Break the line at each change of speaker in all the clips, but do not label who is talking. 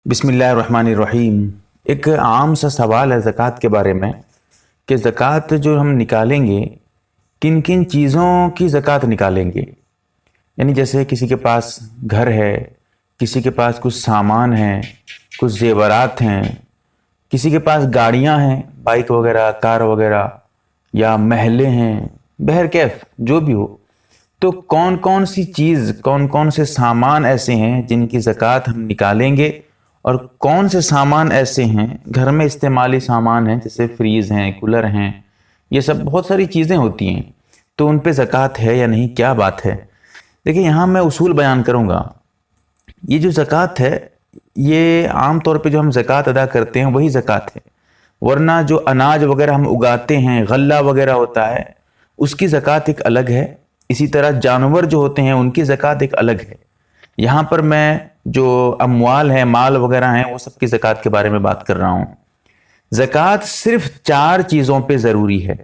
بسم اللہ الرحمن الرحیم۔ ایک عام سا سوال ہے زکوٰۃ کے بارے میں کہ زکوٰۃ جو ہم نکالیں گے کن کن چیزوں کی زکوٰۃ نکالیں گے۔ یعنی جیسے کسی کے پاس گھر ہے، کسی کے پاس کچھ سامان ہیں، کچھ زیورات ہیں، کسی کے پاس گاڑیاں ہیں، بائک وغیرہ، کار وغیرہ، یا محلے ہیں، بہرکیف جو بھی ہو، تو کون کون سی چیز، کون کون سے سامان ایسے ہیں جن کی زکوٰۃ ہم نکالیں گے، اور کون سے سامان ایسے ہیں گھر میں استعمالی سامان ہیں جیسے فریز ہیں، کولر ہیں، یہ سب بہت ساری چیزیں ہوتی ہیں، تو ان پہ زکوٰۃ ہے یا نہیں، کیا بات ہے۔ دیکھیں یہاں میں اصول بیان کروں گا۔ یہ جو زکوٰۃ ہے یہ عام طور پہ جو ہم زکوٰۃ ادا کرتے ہیں وہی زکوٰۃ ہے، ورنہ جو اناج وغیرہ ہم اگاتے ہیں، غلہ وغیرہ ہوتا ہے، اس کی زکوٰۃ ایک الگ ہے۔ اسی طرح جانور جو ہوتے ہیں ان کی زکوٰۃ ایک الگ ہے۔ یہاں پر میں جو اموال ہیں، مال وغیرہ ہیں، وہ سب کی زکوٰۃ کے بارے میں بات کر رہا ہوں۔ زکوٰۃ صرف 4 چیزوں پہ ضروری ہے۔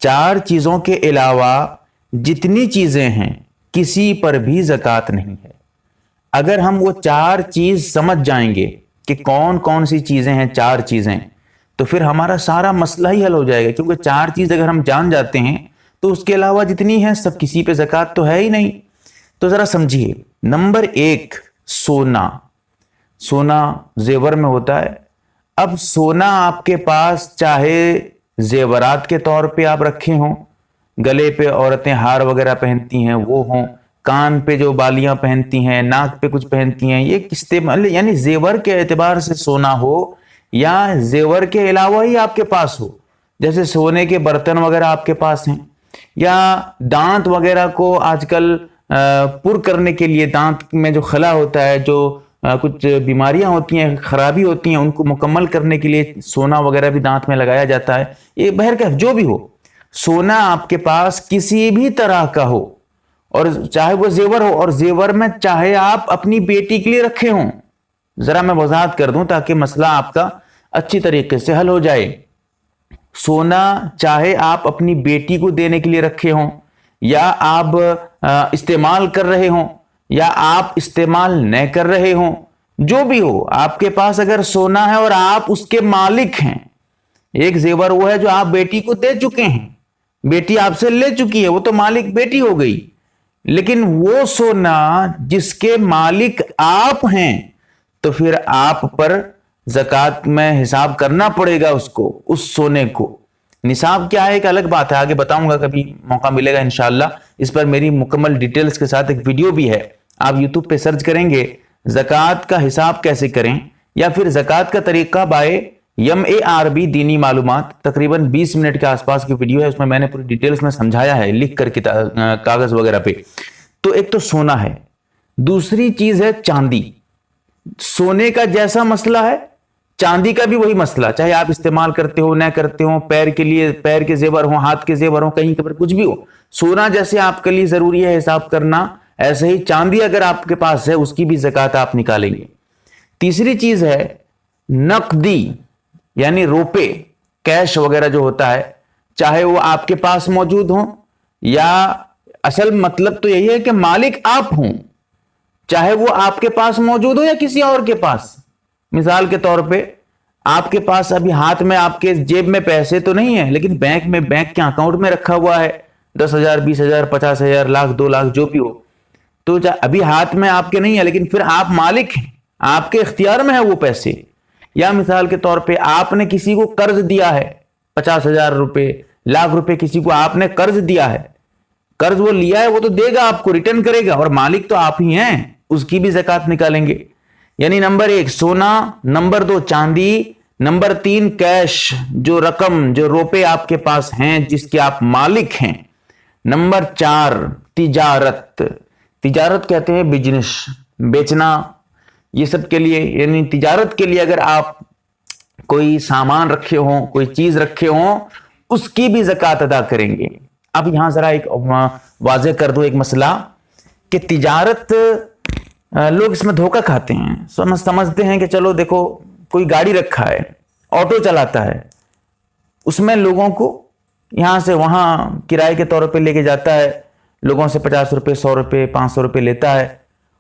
4 چیزوں کے علاوہ جتنی چیزیں ہیں کسی پر بھی زکوٰۃ نہیں ہے۔ اگر ہم وہ 4 چیز سمجھ جائیں گے کہ کون کون سی چیزیں ہیں، 4 چیزیں، تو پھر ہمارا سارا مسئلہ ہی حل ہو جائے گا، کیونکہ 4 چیز اگر ہم جان جاتے ہیں تو اس کے علاوہ جتنی ہیں سب کسی پہ زکوٰۃ تو ہے ہی نہیں۔ تو ذرا سمجھیے۔ نمبر 1، سونا۔ سونا زیور میں ہوتا ہے۔ اب سونا آپ کے پاس چاہے زیورات کے طور پہ آپ رکھے ہوں، گلے پہ عورتیں ہار وغیرہ پہنتی ہیں وہ ہوں، کان پہ جو بالیاں پہنتی ہیں، ناک پہ کچھ پہنتی ہیں، یہ استعمال یعنی زیور کے اعتبار سے سونا ہو، یا زیور کے علاوہ ہی آپ کے پاس ہو، جیسے سونے کے برتن وغیرہ آپ کے پاس ہیں، یا دانت وغیرہ کو آج کل پر کرنے کے لیے، دانت میں جو خلا ہوتا ہے، جو کچھ بیماریاں ہوتی ہیں، خرابی ہوتی ہیں، ان کو مکمل کرنے کے لیے سونا وغیرہ بھی دانت میں لگایا جاتا ہے۔ یہ بہرکیف جو بھی ہو، سونا آپ کے پاس کسی بھی طرح کا ہو، اور چاہے وہ زیور ہو، اور زیور میں چاہے آپ اپنی بیٹی کے لیے رکھے ہوں۔ ذرا میں وضاحت کر دوں تاکہ مسئلہ آپ کا اچھی طریقے سے حل ہو جائے۔ سونا چاہے آپ اپنی بیٹی کو دینے کے لیے رکھے ہوں، یا آپ استعمال کر رہے ہوں، یا آپ استعمال نہ کر رہے ہوں، جو بھی ہو، آپ کے پاس اگر سونا ہے اور آپ اس کے مالک ہیں، ایک زیور وہ ہے جو آپ بیٹی کو دے چکے ہیں، بیٹی آپ سے لے چکی ہے، وہ تو مالک بیٹی ہو گئی، لیکن وہ سونا جس کے مالک آپ ہیں، تو پھر آپ پر زکوٰۃ میں حساب کرنا پڑے گا اس سونے کو۔ نصاب کیا ہے ایک الگ بات ہے، آگے بتاؤں گا، کبھی موقع ملے گا انشاءاللہ۔ اس پر میری مکمل ڈیٹیلز کے ساتھ ایک ویڈیو بھی ہے، آپ یوٹیوب پہ سرچ کریں گے زکوٰۃ کا حساب کیسے کریں، یا پھر زکوٰۃ کا طریقہ بائے MARB دینی معلومات، تقریباً 20 منٹ کے آس پاس کی ویڈیو ہے، اس میں نے پوری ڈیٹیلز میں سمجھایا ہے لکھ کر کاغذ وغیرہ پہ۔ تو ایک تو سونا ہے، دوسری چیز ہے چاندی۔ سونے کا جیسا مسئلہ ہے، چاندی کا بھی وہی مسئلہ، چاہے آپ استعمال کرتے ہو نہ کرتے ہو، پیر کے لیے پیر کے زیور ہوں، ہاتھ کے زیور ہوں، کہیں پر کچھ بھی ہو، سونا جیسے آپ کے لیے ضروری ہے حساب کرنا، ایسے ہی چاندی اگر آپ کے پاس ہے اس کی بھی زکوٰۃ آپ نکالیں گے۔ تیسری چیز ہے نقدی، یعنی روپے، کیش وغیرہ جو ہوتا ہے، چاہے وہ آپ کے پاس موجود ہوں، یا اصل مطلب تو یہی ہے کہ مالک آپ ہوں، چاہے وہ آپ کے پاس موجود ہو یا کسی اور کے پاس۔ مثال کے طور پہ آپ کے پاس ابھی ہاتھ میں، آپ کے جیب میں پیسے تو نہیں ہیں، لیکن بینک کے اکاؤنٹ میں رکھا ہوا ہے 10,000 20,000 50,000 لاکھ 2 لاکھ جو بھی ہو، تو ابھی ہاتھ میں آپ کے نہیں ہے، لیکن پھر آپ مالک ہیں، آپ کے اختیار میں ہے وہ پیسے۔ یا مثال کے طور پہ آپ نے کسی کو قرض دیا ہے 50,000 روپے، لاکھ روپے، کسی کو آپ نے قرض دیا ہے، قرض وہ لیا ہے، وہ تو دے گا آپ کو، ریٹرن کرے گا، اور مالک تو آپ ہی ہیں، اس کی بھی زکوٰۃ نکالیں گے۔ یعنی نمبر 1 سونا، نمبر 2 چاندی، نمبر 3 کیش، جو رقم، جو روپے آپ کے پاس ہیں جس کے آپ مالک ہیں، نمبر 4 تجارت۔ تجارت کہتے ہیں بزنس، بیچنا، یہ سب کے لیے، یعنی تجارت کے لیے اگر آپ کوئی سامان رکھے ہوں، کوئی چیز رکھے ہوں، اس کی بھی زکوٰۃ ادا کریں گے۔ اب یہاں ذرا ایک واضح کر دو ایک مسئلہ کہ تجارت، لوگ اس میں دھوکہ کھاتے ہیں، سمجھتے ہیں کہ چلو دیکھو کوئی گاڑی رکھا ہے، آٹو چلاتا ہے، اس میں لوگوں کو یہاں سے وہاں کرائے کے طور پہ لے کے جاتا ہے، لوگوں سے 50 روپے 100 روپے 500 روپے لیتا ہے،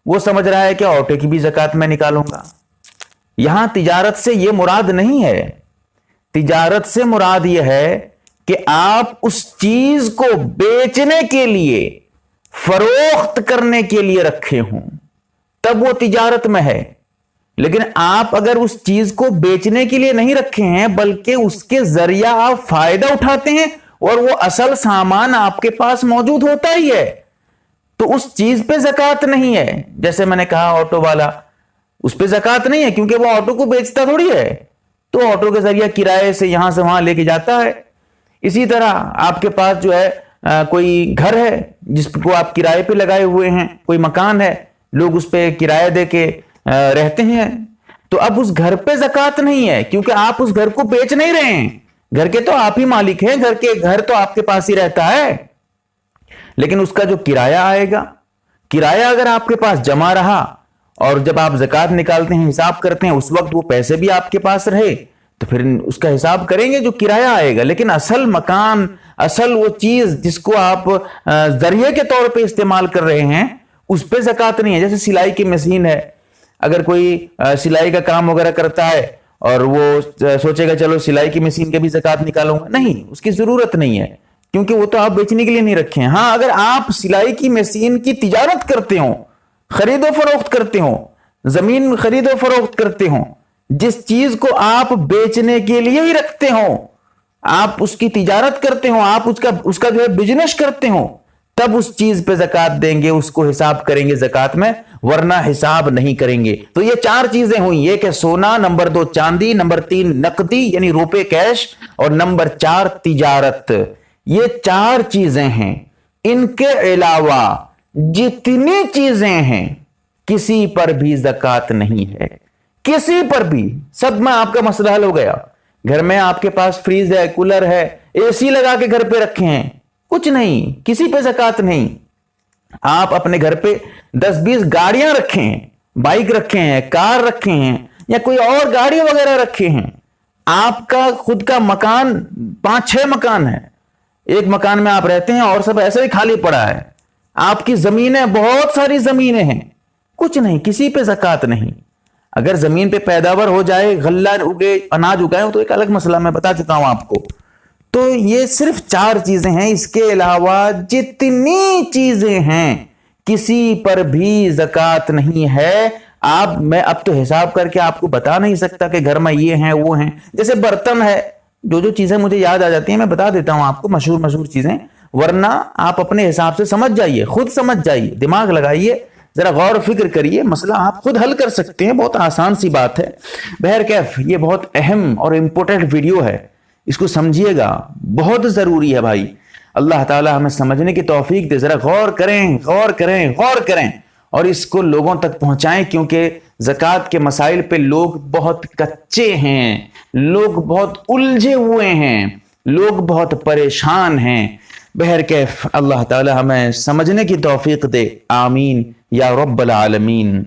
وہ سمجھ رہا ہے کہ آٹو کی بھی زکوٰۃ میں نکالوں گا۔ یہاں تجارت سے یہ مراد نہیں ہے. تجارت سے مراد یہ ہے کہ آپ اس چیز کو بیچنے کے لیے، فروخت کرنے کے لیے رکھے ہوں، تب وہ تجارت میں ہے. لیکن آپ اگر اس چیز کو بیچنے کے لیے نہیں رکھے ہیں بلکہ اس کے ذریعہ آپ فائدہ اٹھاتے ہیں اور وہ اصل سامان آپ کے پاس موجود ہوتا ہی ہے، تو اس چیز پہ زکوٰۃ نہیں ہے. جیسے میں نے کہا آٹو والا، اس پہ زکوٰۃ نہیں ہے کیونکہ وہ آٹو کو بیچتا تھوڑی ہے، تو آٹو کے ذریعہ کرائے سے یہاں سے وہاں لے کے جاتا ہے. اسی طرح آپ کے پاس جو ہے کوئی گھر ہے جس کو آپ کرائے پہ لگائے ہوئے ہیں، کوئی مکان ہے، لوگ اس پہ کرایہ دے کے رہتے ہیں، تو اب اس گھر پہ زکوٰۃ نہیں ہے کیونکہ آپ اس گھر کو بیچ نہیں رہے ہیں. گھر کے تو آپ ہی مالک ہیں، گھر تو آپ کے پاس ہی رہتا ہے، لیکن اس کا جو کرایہ آئے گا، کرایہ اگر آپ کے پاس جمع رہا اور جب آپ زکوٰۃ نکالتے ہیں، حساب کرتے ہیں، اس وقت وہ پیسے بھی آپ کے پاس رہے تو پھر اس کا حساب کریں گے جو کرایہ آئے گا. لیکن اصل مکان، اصل وہ چیز جس کو آپ ذریعے کے طور پہ استعمال کر رہے ہیں، اس پہ زکوٰۃ نہیں ہے. جیسے سلائی کی مشین ہے، اگر کوئی سلائی کا کام وغیرہ کرتا ہے اور وہ سوچے گا چلو سلائی کی مشین کے بھی زکوٰۃ نکالوں گا، نہیں، اس کی ضرورت نہیں ہے کیونکہ وہ تو آپ بیچنے کے لیے نہیں رکھے ہیں. ہاں، اگر آپ سلائی کی مشین کی تجارت کرتے ہوں، خرید و فروخت کرتے ہوں، زمین خرید و فروخت کرتے ہوں، جس چیز کو آپ بیچنے کے لیے ہی رکھتے ہوں، آپ اس کی تجارت کرتے ہوں، آپ اس کا جو ہے بزنس کرتے ہوں، تب اس چیز پہ زکوٰۃ دیں گے، اس کو حساب کریں گے زکوٰۃ میں، ورنہ حساب نہیں کریں گے. تو یہ 4 چیزیں ہوئیں، ایک ہے سونا، نمبر 2 چاندی، نمبر 3 نقدی یعنی روپے کیش، اور نمبر 4 تجارت. یہ 4 چیزیں ہیں. ان کے علاوہ جتنی چیزیں ہیں کسی پر بھی زکوٰۃ نہیں ہے، کسی پر بھی. سب میں آپ کا مسئلہ حل ہو گیا. گھر میں آپ کے پاس فریز ہے، کولر ہے، اے سی لگا کے گھر پہ رکھے ہیں، کچھ نہیں، کسی پہ زکوٰۃ نہیں. آپ اپنے گھر پہ 10-20 گاڑیاں رکھے ہیں، بائک رکھے ہیں، کار رکھے ہیں، یا کوئی اور گاڑی وغیرہ رکھے ہیں. آپ کا خود کا مکان 5-6 مکان ہے، ایک مکان میں آپ رہتے ہیں اور سب ایسے ہی خالی پڑا ہے. آپ کی زمینیں، بہت ساری زمینیں ہیں، کچھ نہیں، کسی پہ زکوٰۃ نہیں. اگر زمین پہ پیداوار ہو جائے، غلہ اگے، اناج اگائے تو ایک الگ مسئلہ، میں بتا چکا ہوں آپ کو. تو یہ صرف 4 چیزیں ہیں. اس کے علاوہ جتنی چیزیں ہیں کسی پر بھی زکوٰۃ نہیں ہے. میں اب تو حساب کر کے آپ کو بتا نہیں سکتا کہ گھر میں یہ ہیں وہ ہیں. جیسے برتن ہے، جو چیزیں مجھے یاد آ جاتی ہیں میں بتا دیتا ہوں آپ کو، مشہور چیزیں، ورنہ آپ اپنے حساب سے سمجھ جائیے، خود سمجھ جائیے، دماغ لگائیے، ذرا غور و فکر کریے، مسئلہ آپ خود حل کر سکتے ہیں. بہت آسان سی بات ہے. بہرکیف یہ بہت اہم اور امپورٹنٹ ویڈیو ہے، اس کو سمجھیے گا، بہت ضروری ہے بھائی. اللہ تعالی ہمیں سمجھنے کی توفیق دے. ذرا غور کریں اور اس کو لوگوں تک پہنچائیں، کیونکہ زکوٰۃ کے مسائل پہ لوگ بہت کچے ہیں، لوگ بہت الجھے ہوئے ہیں، لوگ بہت پریشان ہیں. بہرکیف اللہ تعالی ہمیں سمجھنے کی توفیق دے. آمین یا رب العالمین.